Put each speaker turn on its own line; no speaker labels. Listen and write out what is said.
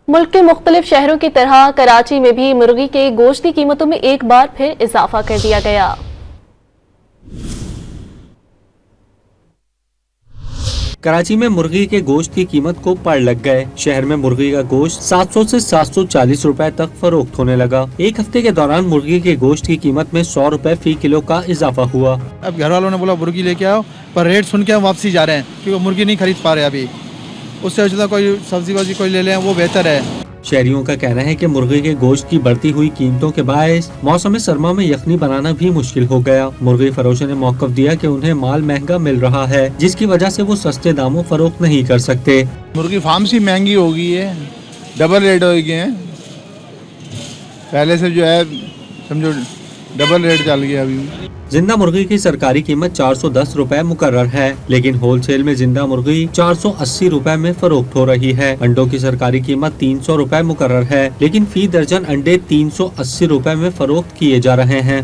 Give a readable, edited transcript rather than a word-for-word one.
मुल्क के मुख्तलिफ शहरों की तरह कराची में भी मुर्गी के गोश्त की कीमतों में एक बार फिर इजाफा कर दिया गया।
कराची में मुर्गी के गोश्त की कीमत को पड़ लग गए। शहर में मुर्गी का गोश्त 700 से 740 रुपए तक फरोख्त होने लगा। एक हफ्ते के दौरान मुर्गी के गोश्त की कीमत में 100 रुपए फी किलो का इजाफा हुआ।
अब घर वालों ने बोला मुर्गी लेके आओ, पर रेट सुन के हम वापसी जा रहे हैं क्योंकि मुर्गी नहीं खरीद पा रहे अभी। उससे अच्छा कोई सब्जी वब्जी कोई ले लें, वो बेहतर है।
शहरियों का कहना है कि मुर्गी के गोश्त की बढ़ती हुई कीमतों के बायस मौसम सरमा में यखनी बनाना भी मुश्किल हो गया। मुर्गी फरोशों ने मौक़िफ़ दिया कि उन्हें माल महंगा मिल रहा है, जिसकी वजह से वो सस्ते दामों फरोख्त नहीं कर सकते।
मुर्गी फार्म सी महंगी हो गई है, डबल रेट हो गए हैं। पहले से जो है समझो डबल रेट चल गया अभी।
जिंदा मुर्गी की सरकारी कीमत 410 रुपए मुकर्रर है, लेकिन होलसेल में जिंदा मुर्गी 480 रुपए में फरोख्त हो रही है। अंडों की सरकारी कीमत 300 रुपए मुकर्रर है, लेकिन फी दर्जन अंडे 380 रुपए में फरोख्त किए जा रहे हैं।